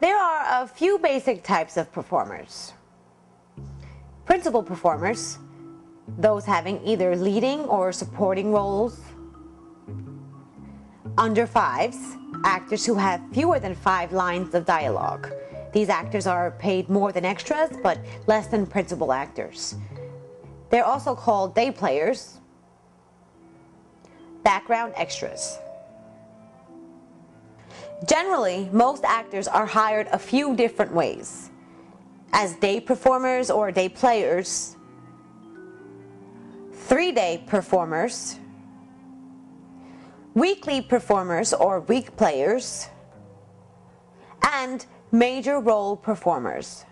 There are a few basic types of performers. Principal performers, those having either leading or supporting roles. Under fives, actors who have fewer than 5 lines of dialogue. These actors are paid more than extras, but less than principal actors. They're also called day players, background extras. Generally, most actors are hired a few different ways: as day performers or day players, 3-day performers, weekly performers or week players, and major role performers.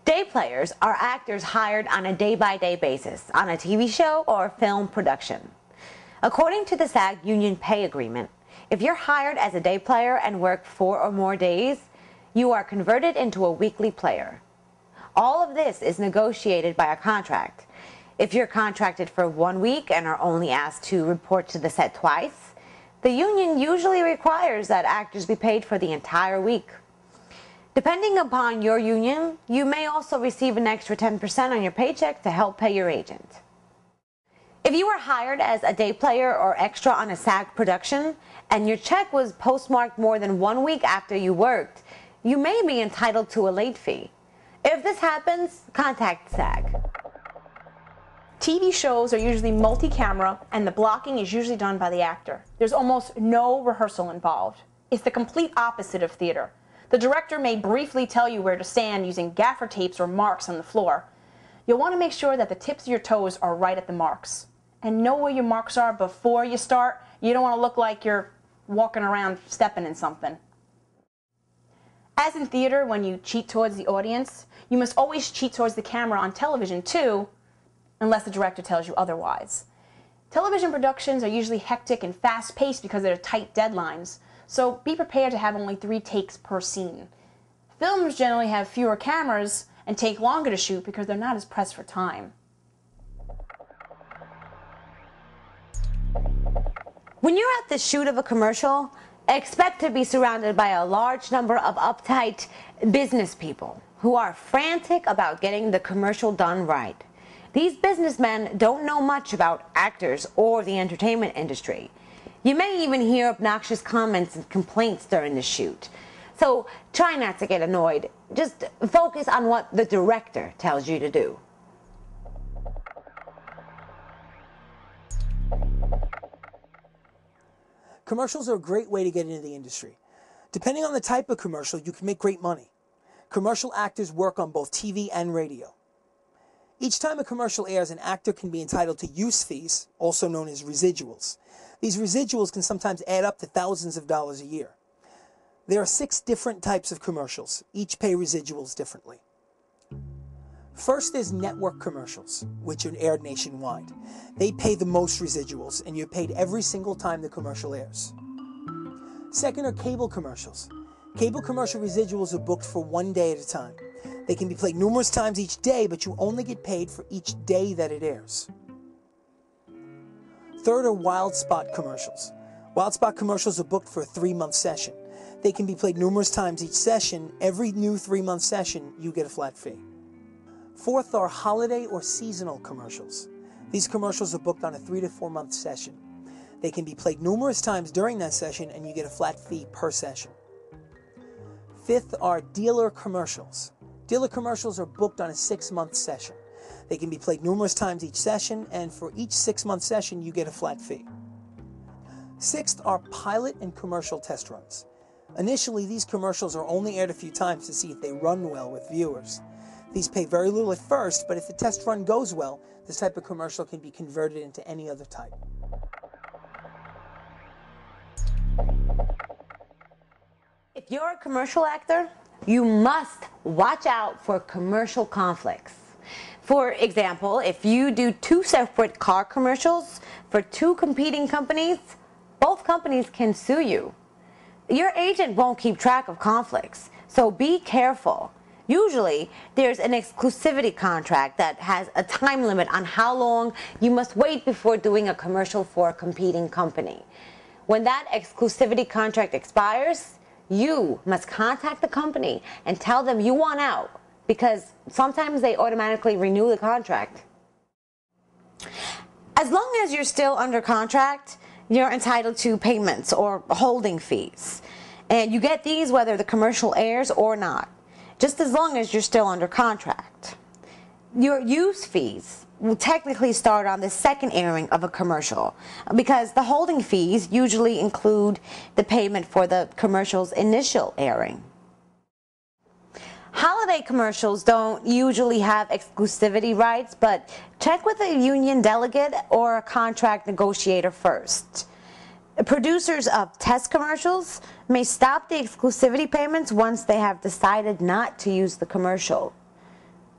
Day players are actors hired on a day-by-day basis on a TV show or film production. According to the SAG union pay agreement, if you're hired as a day player and work 4 or more days, you are converted into a weekly player. All of this is negotiated by a contract. If you're contracted for 1 week and are only asked to report to the set twice, the union usually requires that actors be paid for the entire week. Depending upon your union, you may also receive an extra 10% on your paycheck to help pay your agent. If you were hired as a day player or extra on a SAG production, and your check was postmarked more than 1 week after you worked, you may be entitled to a late fee. If this happens, contact SAG. TV shows are usually multi-camera, and the blocking is usually done by the actor. There's almost no rehearsal involved. It's the complete opposite of theater. The director may briefly tell you where to stand using gaffer tapes or marks on the floor. You'll want to make sure that the tips of your toes are right at the marks. And know where your marks are before you start. You don't want to look like you're walking around stepping in something. As in theater, when you cheat towards the audience, you must always cheat towards the camera on television too, unless the director tells you otherwise. Television productions are usually hectic and fast-paced because they're tight deadlines, so be prepared to have only 3 takes per scene. Films generally have fewer cameras and take longer to shoot because they're not as pressed for time. When you're at the shoot of a commercial, expect to be surrounded by a large number of uptight business people who are frantic about getting the commercial done right. These businessmen don't know much about actors or the entertainment industry. You may even hear obnoxious comments and complaints during the shoot. So try not to get annoyed. Just focus on what the director tells you to do. Commercials are a great way to get into the industry. Depending on the type of commercial, you can make great money. Commercial actors work on both TV and radio. Each time a commercial airs, an actor can be entitled to use fees, also known as residuals. These residuals can sometimes add up to thousands of dollars a year. There are 6 different types of commercials. Each pay residuals differently. First, there's network commercials, which are aired nationwide. They pay the most residuals, and you're paid every single time the commercial airs. Second are cable commercials. Cable commercial residuals are booked for 1 day at a time. They can be played numerous times each day, but you only get paid for each day that it airs. Third are wild spot commercials. Wild spot commercials are booked for a 3-month session. They can be played numerous times each session. Every new 3-month session, you get a flat fee. Fourth are holiday or seasonal commercials. These commercials are booked on a 3 to 4 month session. They can be played numerous times during that session, and you get a flat fee per session. Fifth are dealer commercials. Dealer commercials are booked on a 6-month session. They can be played numerous times each session, and for each 6-month session, you get a flat fee. Sixth are pilot and commercial test runs. Initially, these commercials are only aired a few times to see if they run well with viewers. These pay very little at first, but if the test run goes well, this type of commercial can be converted into any other type. If you're a commercial actor, you must watch out for commercial conflicts. For example, if you do 2 separate car commercials for 2 competing companies, both companies can sue you. Your agent won't keep track of conflicts, so be careful. Usually, there's an exclusivity contract that has a time limit on how long you must wait before doing a commercial for a competing company. When that exclusivity contract expires, you must contact the company and tell them you want out, because sometimes they automatically renew the contract. As long as you're still under contract, you're entitled to payments or holding fees. And you get these whether the commercial airs or not, just as long as you're still under contract. Your use fees will technically start on the second airing of a commercial, because the holding fees usually include the payment for the commercial's initial airing. Holiday commercials don't usually have exclusivity rights, but check with a union delegate or a contract negotiator first. Producers of test commercials may stop the exclusivity payments once they have decided not to use the commercial.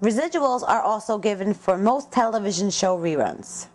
Residuals are also given for most television show reruns.